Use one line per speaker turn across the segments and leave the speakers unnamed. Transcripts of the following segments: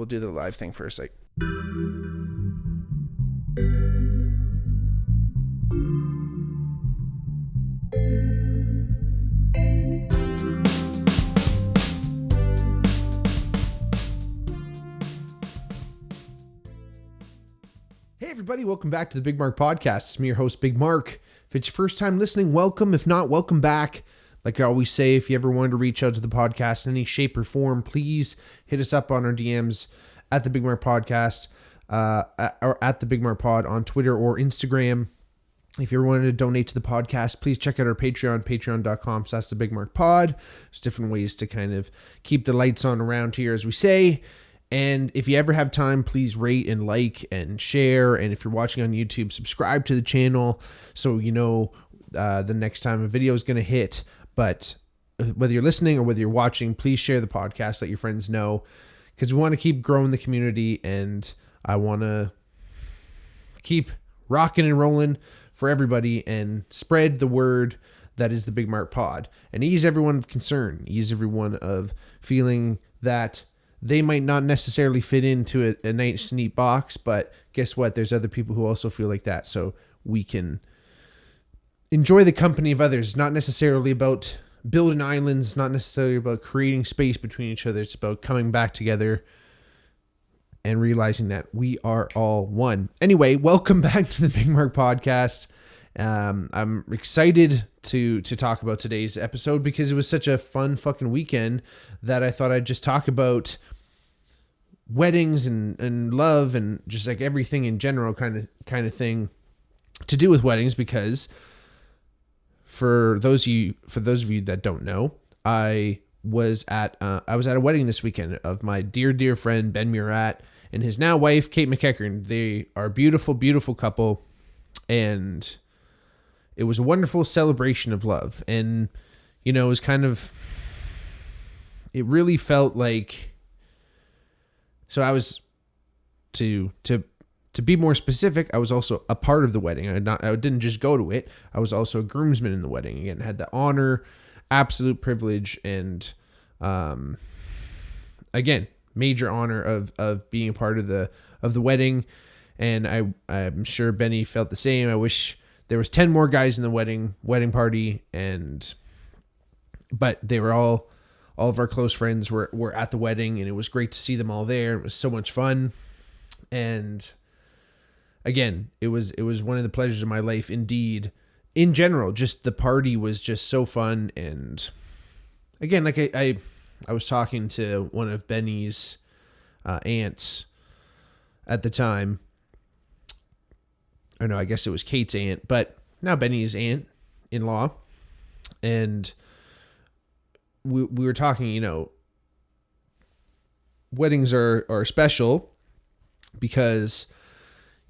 we'll do the live thing first. Like, hey everybody, welcome back to the Bigmark podcast. It's me, your host, Bigmark. If it's your first time listening, welcome. If not, welcome back. Like I always say, if you ever wanted to reach out to the podcast in any shape or form, please hit us up on our DMs at the Bigmark podcast, or at the Bigmark pod on Twitter or Instagram. If you ever wanted to donate to the podcast, please check out our Patreon, patreon.com/thebigmarkpod. There's different ways to kind of keep the lights on around here, as we say. And if you ever have time, please rate and like and share. And if you're watching on YouTube, subscribe to the channel so you know the next time a video is going to hit. But whether you're listening or whether you're watching, please share the podcast, let your friends know, because we want to keep growing the community, and I want to keep rocking and rolling for everybody and spread the word that is the Bigmark pod, and ease everyone of concern, ease everyone of feeling that they might not necessarily fit into a nice, neat box, but guess what? There's other people who also feel like that, so we can enjoy the company of others. Not necessarily about building islands, not necessarily about creating space between each other. It's about coming back together and realizing that we are all one. Anyway, welcome back to the Bigmark podcast. I'm excited to talk about today's episode because it was such a fun fucking weekend that I thought I'd just talk about weddings and love and just like everything in general kind of thing to do with weddings, because for those of you that don't know, I was at a wedding this weekend of my dear friend Ben Murat and his now wife Kate McEachern. They are a beautiful, beautiful couple, and it was a wonderful celebration of love. And you know, it really felt like, so I was to be more specific, I was also a part of the wedding. I didn't just go to it. I was also a groomsman in the wedding. Again, had the honor, absolute privilege, and again, major honor of being a part of the wedding. And I'm sure Benny felt the same. I wish there was 10 more guys in the wedding party, but they were all of our close friends were at the wedding, and it was great to see them all there. It was so much fun. And again, it was one of the pleasures of my life, indeed. In general, just the party was just so fun. And again, like I was talking to one of Benny's aunts at the time. Or no, I guess it was Kate's aunt, but now Benny's aunt-in-law. And we were talking, you know, weddings are special because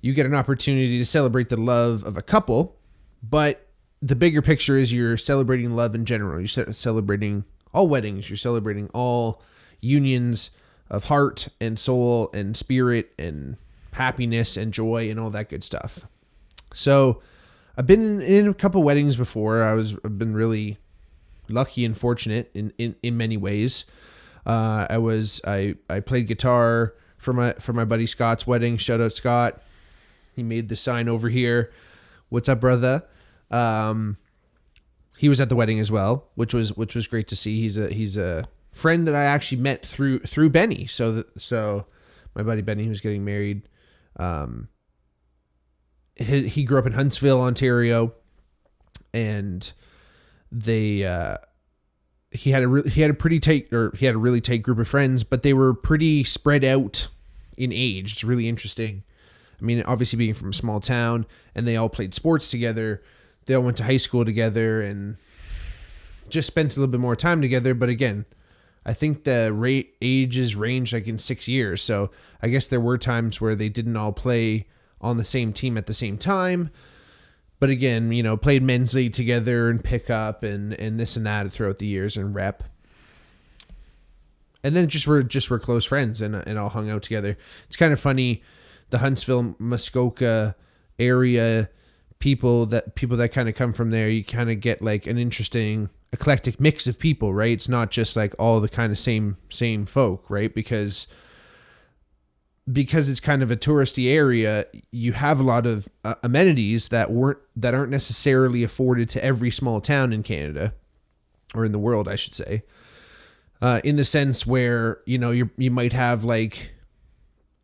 you get an opportunity to celebrate the love of a couple, but the bigger picture is you're celebrating love in general. You're celebrating all weddings. You're celebrating all unions of heart and soul and spirit and happiness and joy and all that good stuff. So I've been in a couple weddings before. I've been really lucky and fortunate in many ways. I played guitar for my buddy Scott's wedding. Shout out Scott. He made the sign over here. What's up, brother? He was at the wedding as well, which was great to see. He's a friend that I actually met through Benny. So my buddy Benny, who's getting married, he grew up in Huntsville, Ontario, and he had a really tight group of friends, but they were pretty spread out in age. It's really interesting. I mean, obviously being from a small town, and they all played sports together. They all went to high school together and just spent a little bit more time together. But again, I think the ages ranged like in 6 years. So I guess there were times where they didn't all play on the same team at the same time. But again, you know, played men's league together and pickup and this and that throughout the years and rep. And then just were close friends and all hung out together. It's kind of funny, the Huntsville, Muskoka area, people that kind of come from there, you kind of get like an interesting eclectic mix of people, right? It's not just like all the kind of same folk, right? Because because it's kind of a touristy area, you have a lot of amenities that aren't necessarily afforded to every small town in Canada, or in the world, I should say. In the sense where, you might have like,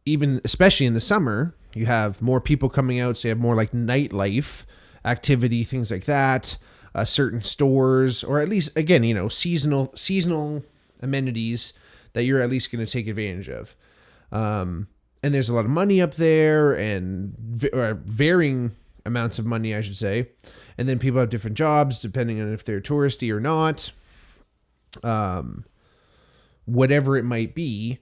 even especially in the summer, you have more people coming out, so you have more like nightlife activity, things like that. Certain stores, or at least, again, seasonal amenities that you're at least going to take advantage of. And there's a lot of money up there, and varying amounts of money, I should say. And then people have different jobs depending on if they're touristy or not. Whatever it might be,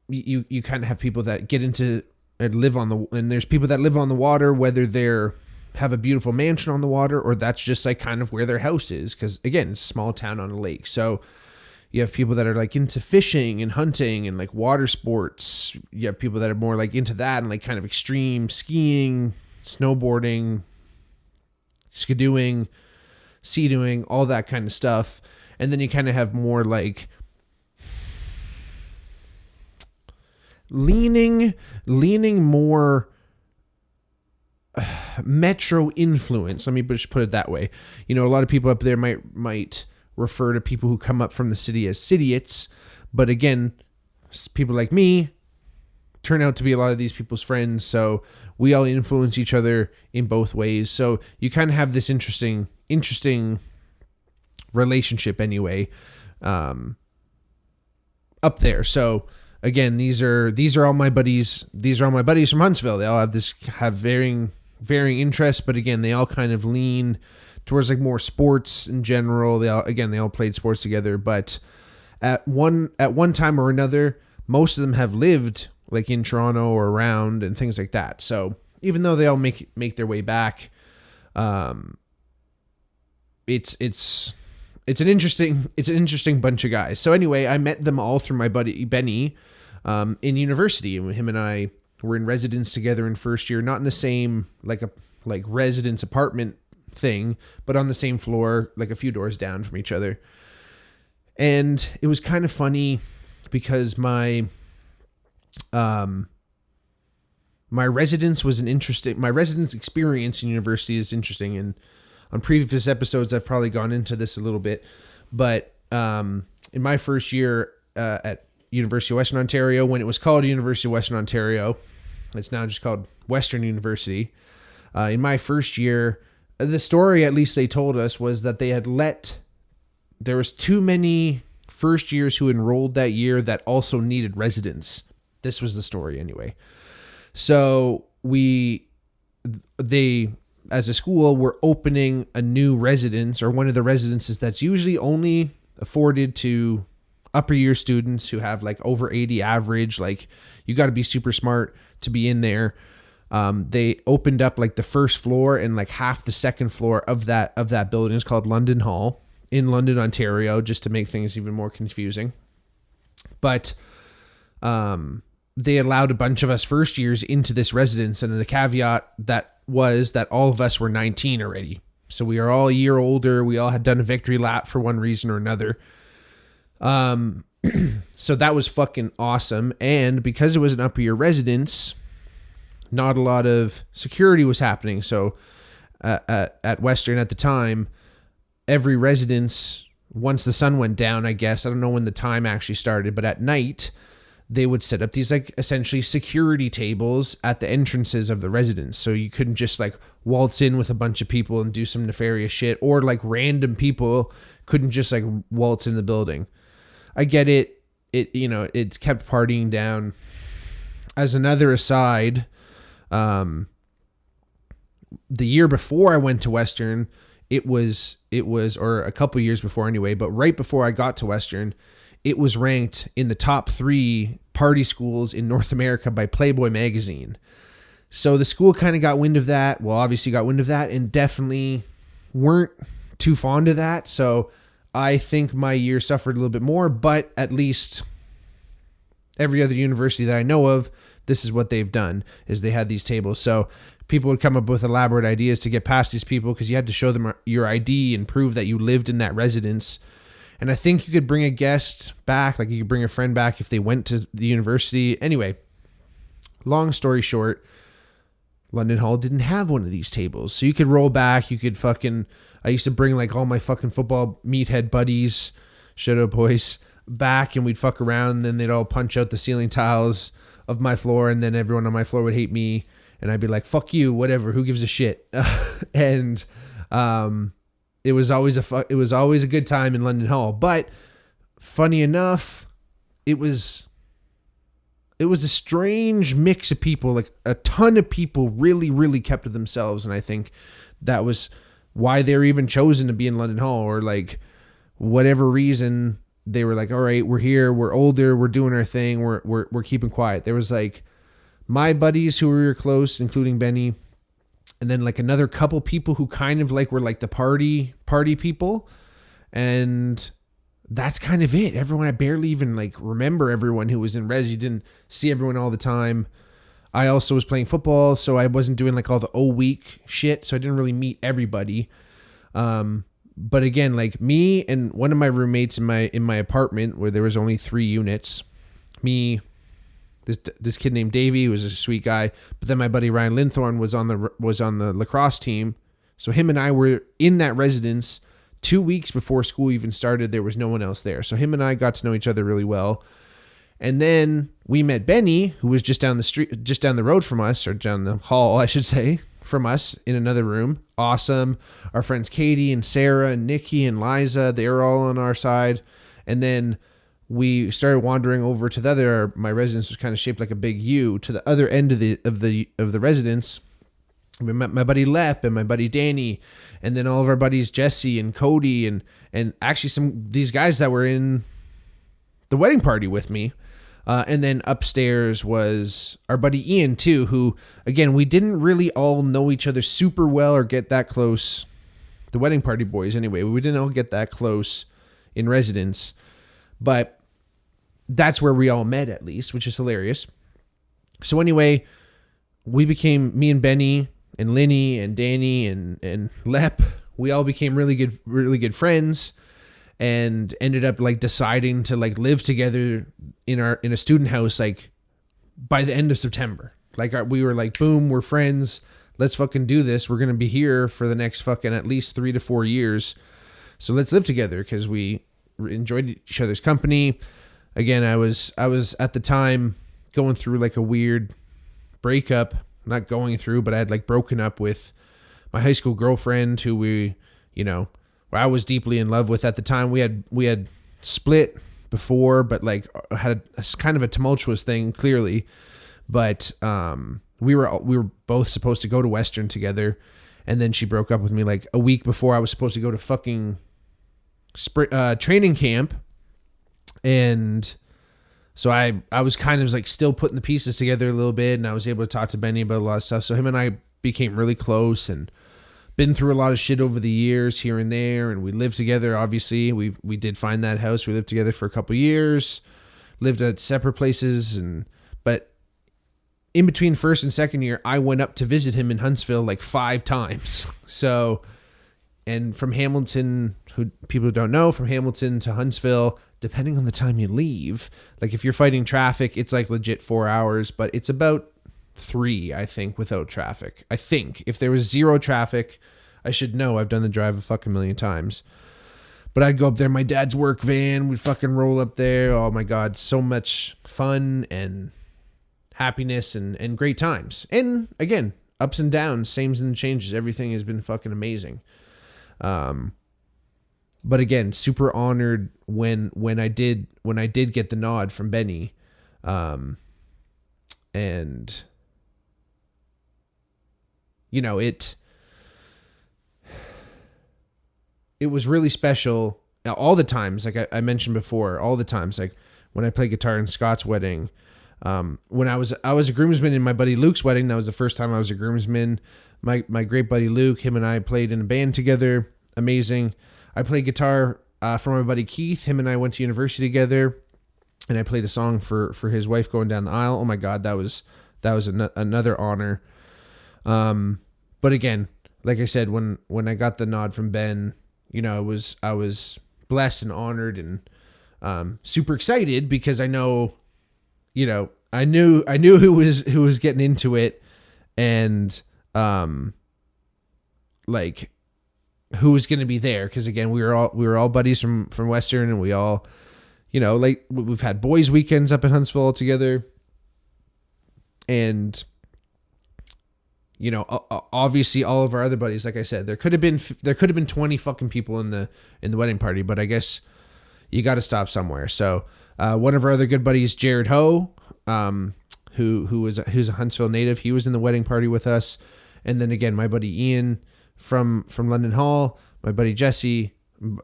you kind of have people that get into and live and there's people that live on the water, whether they're have a beautiful mansion on the water, or that's just like kind of where their house is. Cause again, it's a small town on a lake. So you have people that are like into fishing and hunting and like water sports. You have people that are more like into that and like kind of extreme skiing, snowboarding, skidooing, sea-dooing, all that kind of stuff. And then you kind of have more like leaning more metro influence. Let me just put it that way. A lot of people up there might refer to people who come up from the city as cityites, but again, people like me turn out to be a lot of these people's friends, so we all influence each other in both ways. So you kind of have this interesting relationship anyway, up there. So again, these are all my buddies. These are all my buddies from Huntsville. They all have varying interests, but again, they all kind of lean towards like more sports in general. They all played sports together, but at one time or another, most of them have lived like in Toronto or around and things like that. So even though they all make their way back, it's an interesting bunch of guys. So anyway, I met them all through my buddy Benny in university, and him and I were in residence together in first year, not in the same like residence apartment thing, but on the same floor, like a few doors down from each other. And it was kind of funny because my residence experience in university is interesting. And on previous episodes, I've probably gone into this a little bit, but in my first year at University of Western Ontario, when it was called University of Western Ontario, it's now just called Western University. In my first year, the story, at least they told us, was that there was too many first years who enrolled that year that also needed residence. This was the story anyway. So they, as a school, were opening a new residence, or one of the residences that's usually only afforded to upper year students who have like over 80 average. Like, you got to be super smart to be in there. They opened up like the first floor and like half the second floor of that building. It's called London Hall in London, Ontario, just to make things even more confusing. But they allowed a bunch of us first years into this residence, and the caveat that was that all of us were 19 already. So we are all a year older. We all had done a victory lap for one reason or another. So that was fucking awesome. And because it was an upper year residence, not a lot of security was happening. So at Western at the time, every residence, once the sun went down, I guess, I don't know when the time actually started, but at night, they would set up these like essentially security tables at the entrances of the residence. So you couldn't just like waltz in with a bunch of people and do some nefarious shit, or like random people couldn't just like waltz in the building. I get it. It kept partying down. As another aside, the year before I went to Western, it was, or a couple years before anyway, but right before I got to Western, it was ranked in the top 3 party schools in North America by Playboy magazine. So the school kind of got wind of that. Well, obviously got wind of that, and definitely weren't too fond of that. So I think my year suffered a little bit more, but at least every other university that I know of, this is what they've done, is they had these tables. So people would come up with elaborate ideas to get past these people, because you had to show them your ID and prove that you lived in that residence. And I think you could bring a guest back, like you could bring a friend back if they went to the university. Anyway, long story short, London Hall didn't have one of these tables. So you could roll back, you could I used to bring like all my fucking football meathead buddies, shout out boys, back, and we'd fuck around, and then they'd all punch out the ceiling tiles of my floor, and then everyone on my floor would hate me, and I'd be like, fuck you, whatever, who gives a shit? And it was always a good time in London Hall. But funny enough, it was a strange mix of people. Like a ton of people really, really kept to themselves, and I think that was why they were even chosen to be in London Hall, or like whatever reason they were like, all right, we're here, we're older, we're doing our thing, we're keeping quiet. There was like my buddies who were close, including Benny, and then like another couple people who kind of like were like the party people, and that's kind of it. Everyone, I barely even like remember everyone who was in res. You didn't see everyone all the time. I also was playing football, so I wasn't doing like all the week shit, so I didn't really meet everybody. But again, like me and one of my roommates in my apartment, where there was only 3 units, me, this kid named Davey, who was a sweet guy, but then my buddy Ryan Linthorne was on the lacrosse team. So him and I were in that residence 2 weeks before school even started. There was no one else there. So him and I got to know each other really well. And then we met Benny, who was just down the road from us, or down the hall, I should say, from us, in another room. Awesome. Our friends Katie and Sarah and Nikki and Liza, they were all on our side. And then we started wandering over to my residence was kind of shaped like a big U, to the other end of the residence. We met my buddy Lep and my buddy Danny, and then all of our buddies Jesse and Cody, and actually these guys that were in the wedding party with me. And then upstairs was our buddy Ian too, who, again, we didn't really all know each other super well or get that close. The wedding party boys, anyway, we didn't all get that close in residence, but that's where we all met, at least, which is hilarious. So anyway, me and Benny and Linny and Danny and Lep, we all became really good friends, and ended up like deciding to like live together in a student house, like by the end of September. Like we were like, boom, we're friends. Let's fucking do this. We're going to be here for the next fucking at least 3 to 4 years. So let's live together, because we enjoyed each other's company. Again, I was at the time going through like a weird breakup, not going through, but I had like broken up with my high school girlfriend, who I was deeply in love with at the time. We had split before, but like had a kind of a tumultuous thing, clearly. But we were both supposed to go to Western together, and then she broke up with me like a week before I was supposed to go to fucking training camp. And so I was kind of like still putting the pieces together a little bit, and I was able to talk to Benny about a lot of stuff. So him and I became really close, and been through a lot of shit over the years here and there, and we lived together. Obviously, we did find that house. We lived together for a couple of years, lived at separate places, but in between first and second year, I went up to visit him in Huntsville like 5 times. So, and from Hamilton, who people don't know, from Hamilton to Huntsville, depending on the time you leave, like if you're fighting traffic, it's like legit 4 hours, but it's about 3, I think, without traffic. I think if there was 0 traffic, I should know. I've done the drive a fucking million times. But I'd go up there, my dad's work van, we'd fucking roll up there. Oh my God, so much fun and happiness and great times. And again, ups and downs, sames and changes. Everything has been fucking amazing. But again, super honored when I did get the nod from Benny. And it was really special. Now, all the times, like I mentioned before, all the times, like when I played guitar in Scott's wedding, when I was a groomsman in my buddy Luke's wedding. That was the first time I was a groomsman. My great buddy Luke, him and I played in a band together. Amazing. I played guitar for my buddy Keith. Him and I went to university together, and I played a song for his wife going down the aisle. Oh my God, that was another honor. But again, like I said, when I got the nod from Ben, I was blessed and honored and super excited because I know, I knew who was getting into it, and like who was going to be there, because again we were all buddies from Western, and we all, like we've had boys weekends up in Huntsville all together, and obviously all of our other buddies, like I said, there could have been 20 fucking people in the wedding party, but I guess you got to stop somewhere. So one of our other good buddies, Jared Ho, who's a Huntsville native, he was in the wedding party with us. And then again, my buddy Ian from London Hall, my buddy Jesse,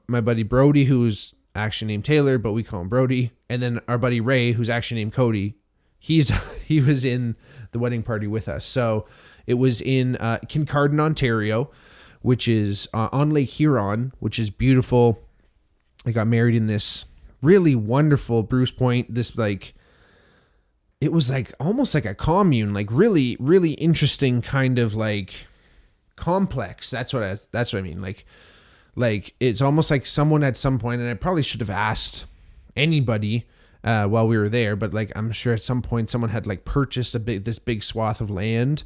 my buddy Brody, who's actually named Taylor, but we call him Brody. And then our buddy Ray, who's actually named Cody. He was in the wedding party with us. So it was in Kincardine, Ontario, which is on Lake Huron, which is beautiful. I got married in this really wonderful Bruce Point. This it was almost like a commune, like really, really interesting kind of like complex. That's what I mean. Like it's almost like someone at some point, and I probably should have asked anybody while we were there, but like I'm sure at some point someone had like purchased this big swath of land,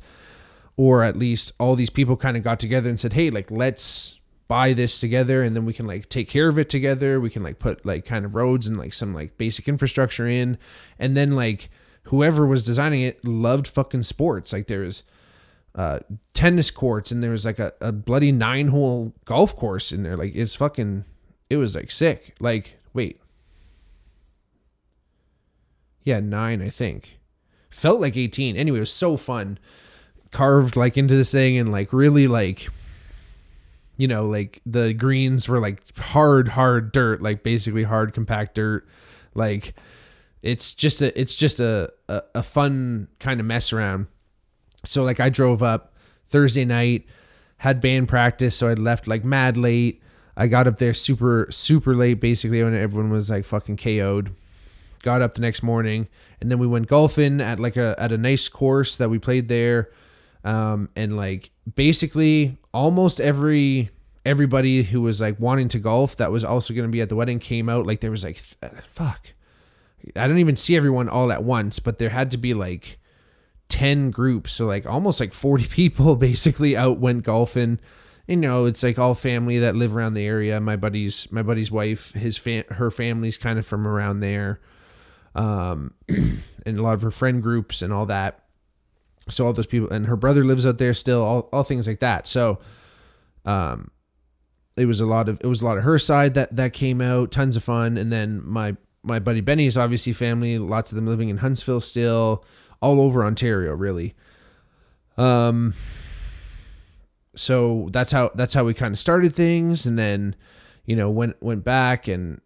or at least all these people kind of got together and said, hey, like let's buy this together, and then we can like take care of it together. We can like put like kind of roads and like some like basic infrastructure in. And then like whoever was designing it loved fucking sports. Like there was tennis courts, and there was like a bloody 9-hole golf course in there. Like it was like sick. Like, wait. Yeah, 9, I think. Felt like 18. Anyway, it was so fun. Carved like into this thing, and like really like, like the greens were like hard dirt, like basically hard compact dirt. Like it's just a fun kind of mess around. So like I drove up Thursday night, had band practice, so I left like mad late. I got up there super late, basically when everyone was like fucking KO'd. Got up the next morning, and then we went golfing at a nice course that we played there. And like basically almost everybody who was like wanting to golf that was also going to be at the wedding came out. Like there was like, fuck, I didn't even see everyone all at once, but there had to be like 10 groups. So like almost like 40 people basically out went golfing. It's like all family that live around the area. My buddy's wife, her family's kind of from around there. And a lot of her friend groups and all that. So all those people, and her brother lives out there still, all things like that. So, it was a lot of her side that came out, tons of fun. And then my buddy Benny's obviously family, lots of them living in Huntsville still, all over Ontario, really. So that's how we kind of started things. And then, went back, and,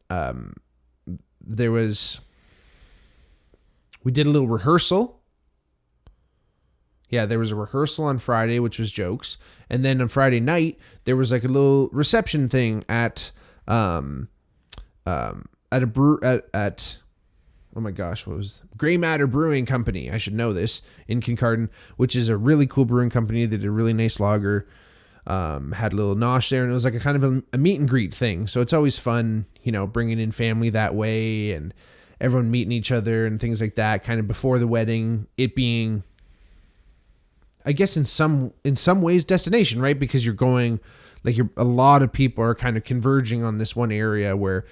we did a little rehearsal. Yeah, there was a rehearsal on Friday, which was jokes. And then on Friday night, there was like a little reception thing at oh my gosh, what was Grey Matter Brewing Company? I should know this, in Kincardine, which is a really cool brewing company. They did a really nice lager. Had a little nosh there, and it was like a kind of a meet and greet thing. So it's always fun, bringing in family that way, and everyone meeting each other and things like that, kind of before the wedding, it being, I guess in some ways, destination, right? Because you're going, like a lot of people are kind of converging on this one area where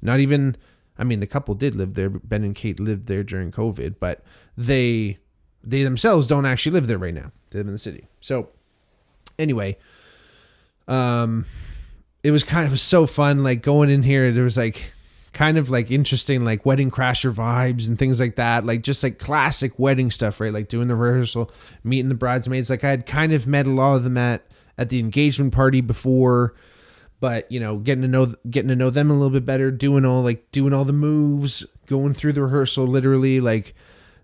not even, I mean, the couple did live there. Ben and Kate lived there during COVID, but they themselves don't actually live there right now. They live in the city. So anyway, it was kind of so fun, like going in here. There was like kind of like interesting, like wedding crasher vibes and things like that. Like just like classic wedding stuff, right? Like doing the rehearsal, meeting the bridesmaids. Like I had kind of met a lot of them at the engagement party before, but getting to know them a little bit better, doing all the moves, going through the rehearsal, literally like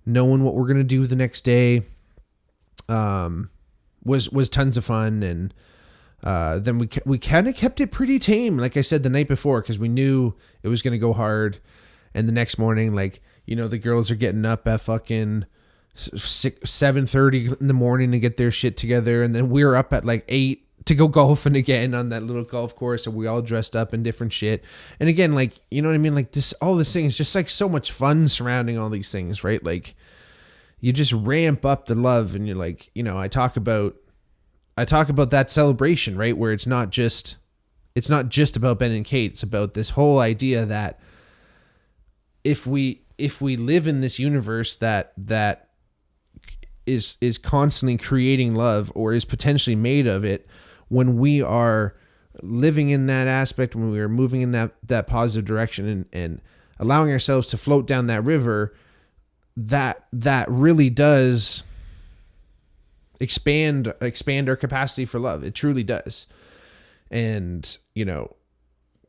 knowing what we're going to do the next day, was tons of fun. And, then we kind of kept it pretty tame, like I said the night before, because we knew it was going to go hard. And the next morning, like, the girls are getting up at fucking 7:30 in the morning to get their shit together. And then we were up at like 8 to go golfing again on that little golf course, and we all dressed up in different shit. And again, like, you know what I mean? Like all this thing is just like so much fun surrounding all these things, right? Like you just ramp up the love, and you're like, you know, I talk about that celebration, right? Where it's not just about Ben and Kate. It's about this whole idea that if we live in this universe that is constantly creating love, or is potentially made of it, when we are living in that aspect, when we are moving in that positive direction and allowing ourselves to float down that river, that really does expand our capacity for love. It truly does. And, you know,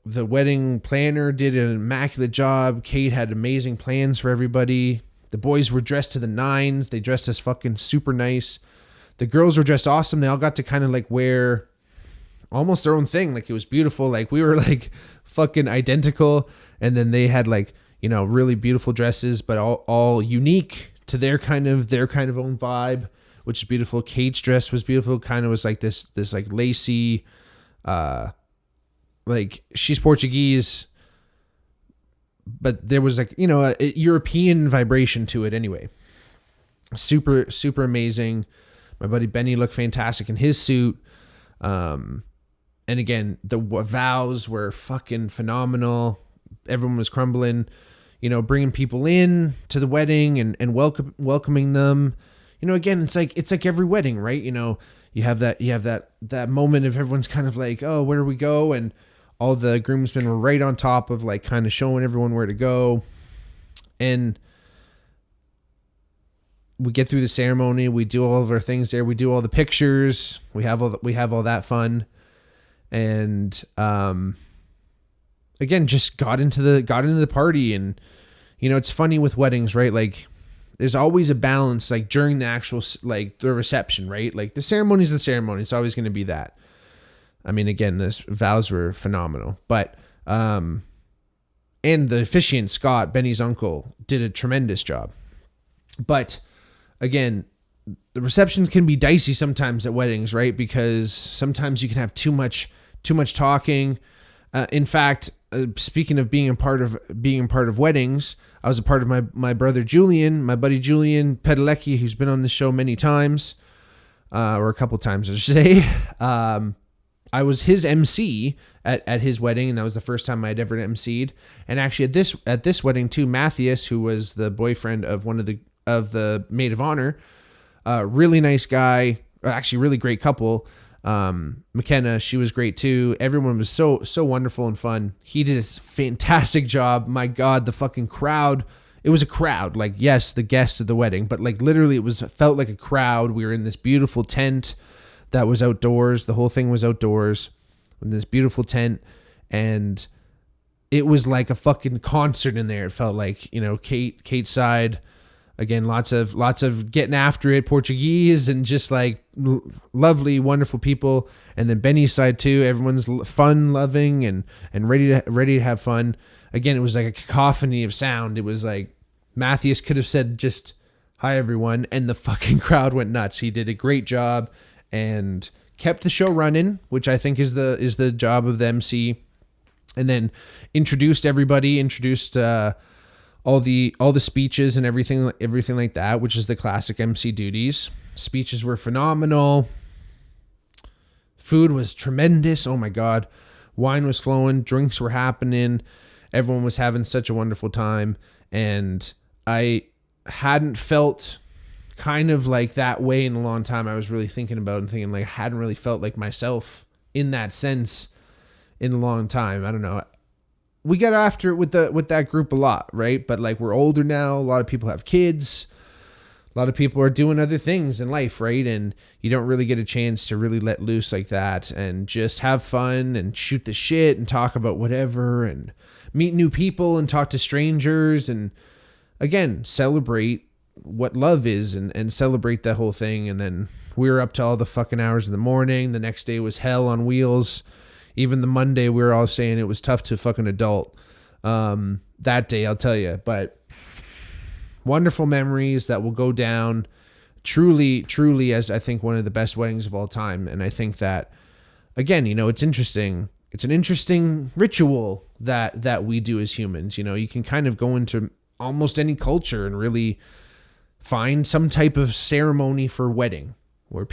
the wedding planner did an immaculate job. Kate had amazing plans for everybody. The boys were dressed to the nines. They dressed as fucking super nice. The girls were dressed awesome. They all got to kind of like wear almost their own thing. Like it was beautiful. Like we were like fucking identical. And then they had like, you know, really beautiful dresses, but all unique to their kind of own vibe, which is beautiful. Kate's dress was beautiful. Kind of was like this like lacy, like she's Portuguese, but there was like, you know, a European vibration to it anyway. Super, super amazing. My buddy Benny looked fantastic in his suit. And again, the vows were fucking phenomenal. Everyone was crumbling, you know, bringing people in to the wedding and welcoming them. You know, again, it's like every wedding, right? You know, you have that moment of everyone's kind of like, oh, where do we go? And all the groomsmen were right on top of like kind of showing everyone where to go. And we get through the ceremony. We do all of our things there. We do all the pictures. We have all that fun. And, again, just got into the party. And, you know, it's funny with weddings, right? Like there's always a balance, like during the actual, like the reception, right? Like the ceremony is the ceremony. It's always going to be that. I mean, again, the vows were phenomenal, but, and the officiant, Scott, Benny's uncle, did a tremendous job. But again, the receptions can be dicey sometimes at weddings, right? Because sometimes you can have too much talking. In fact, speaking of being a part of weddings, I was a part of my brother Julian, my buddy Julian Pedalecki, who's been on the show many times, or a couple times, I should say. I was his MC at his wedding, and that was the first time I'd ever MC'd. And actually at this wedding too, Matthias, who was the boyfriend of one of the maid of honor, really nice guy, actually really great couple. McKenna, she was great too. Everyone was so wonderful and fun. He did a fantastic job. My God, the fucking crowd. It was a crowd. Like, yes, the guests of the wedding, but like literally felt like a crowd. We were in this beautiful tent that was outdoors. The whole thing was outdoors in this beautiful tent. And it was like a fucking concert in there. It felt like, you know, Kate's side, again, lots of getting after it, Portuguese, and just like lovely, wonderful people. And then Benny's side too. Everyone's fun, loving, and ready to have fun. Again, it was like a cacophony of sound. It was like Matthias could have said just hi everyone, and the fucking crowd went nuts. He did a great job and kept the show running, which I think is the job of the MC. And then introduced everybody, all the speeches and everything like that, which is the classic MC duties. Speeches were phenomenal. Food was tremendous. Oh my God. Wine was flowing. Drinks were happening. Everyone was having such a wonderful time. And I hadn't felt kind of like that way in a long time. I was really thinking like I hadn't really felt like myself in that sense in a long time. I don't know. We got after it with that group a lot, right? But like we're older now. A lot of people have kids. A lot of people are doing other things in life, right? And you don't really get a chance to really let loose like that and just have fun and shoot the shit and talk about whatever and meet new people and talk to strangers and again, celebrate what love is and celebrate that whole thing. And then we were up to all the fucking hours in the morning. The next day was hell on wheels. Even the Monday, we were all saying it was tough to fucking adult that day, I'll tell you. But wonderful memories that will go down truly as I think one of the best weddings of all time. And I think that again, it's interesting. It's an interesting ritual that we do as humans. You can kind of go into almost any culture and really find some type of ceremony for wedding where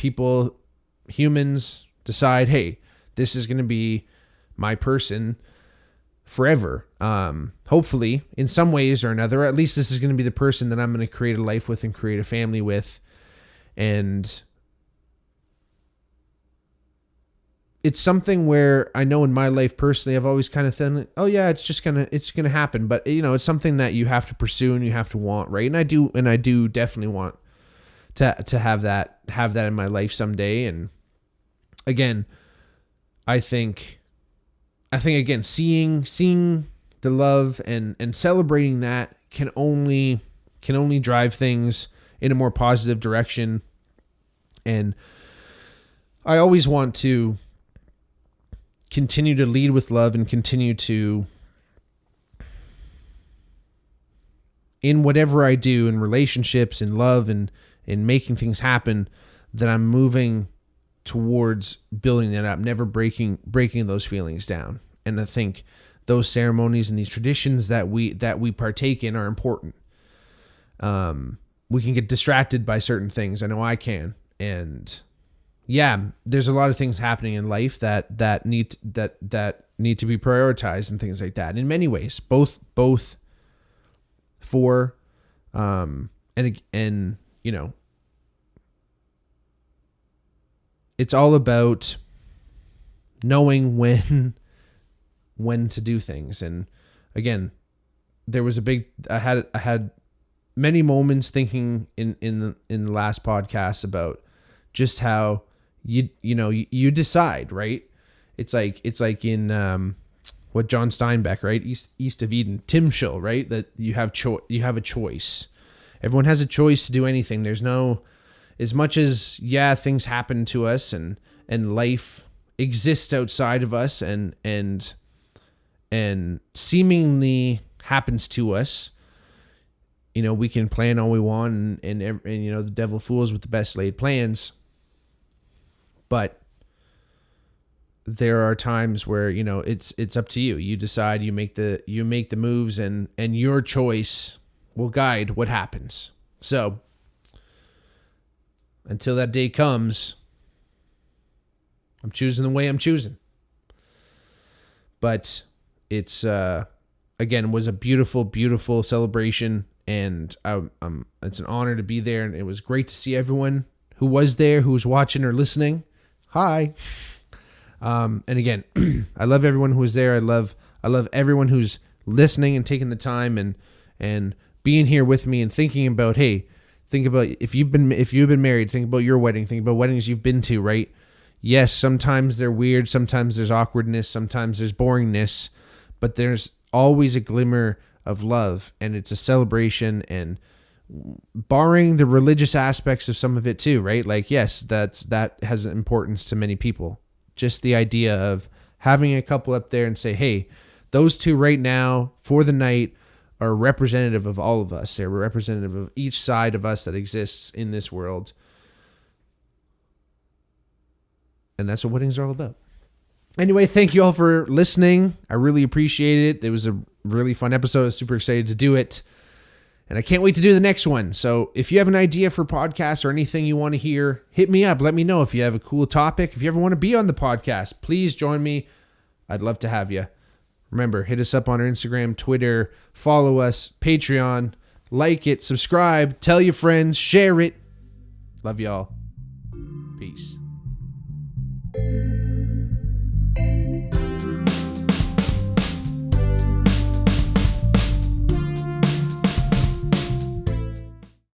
humans decide, hey, this is going to be my person forever. Hopefully in some ways or another, at least this is going to be the person that I'm going to create a life with and create a family with. And it's something where I know in my life personally, I've always kind of thought, oh yeah, it's going to happen. But it's something that you have to pursue and you have to want, right? And I do definitely want to have that in my life someday. And again, I think again, seeing the love and celebrating that can only drive things in a more positive direction. And I always want to continue to lead with love and continue to, in whatever I do, in relationships, in love, and in making things happen, that I'm moving towards building that up, never breaking those feelings down. And I think those ceremonies and these traditions that we partake in are important. We can get distracted by certain things. I know I can. And yeah, there's a lot of things happening in life that need to be prioritized and things like that. In many ways, both for and it's all about knowing when to do things. And again, there was I had many moments thinking in the last podcast about just how you decide, right? It's like in what John Steinbeck, right? East of Eden, Tim Show, right? That you have a choice. Everyone has a choice to do anything. There's no, as much as things happen to us and life exists outside of us and seemingly happens to us. We can plan all we want and the devil fools with the best laid plans. But there are times where, it's up to you. You decide, you make the moves, and your choice will guide what happens. So until that day comes, I'm choosing the way I'm choosing. But it's again, was a beautiful, beautiful celebration, and it's an honor to be there, and it was great to see everyone who was there, who was watching or listening. Hi. And again, I love everyone who was there. I love everyone who's listening and taking the time and being here with me and thinking about, hey, think about if you've been married, think about your wedding, think about weddings you've been to, right? Yes, sometimes they're weird, sometimes there's awkwardness, sometimes there's boringness, but there's always a glimmer of love, and it's a celebration, and barring the religious aspects of some of it too, right? Like, yes, that has importance to many people. Just the idea of having a couple up there and say, hey, those two right now for the night are representative of all of us. They're representative of each side of us that exists in this world. And that's what weddings are all about. Anyway, thank you all for listening. I really appreciate it. It was a really fun episode. I was super excited to do it. And I can't wait to do the next one. So if you have an idea for podcasts or anything you want to hear, hit me up. Let me know if you have a cool topic. If you ever want to be on the podcast, please join me. I'd love to have you. Remember, hit us up on our Instagram, Twitter, follow us, Patreon, like it, subscribe, tell your friends, share it. Love y'all. Peace.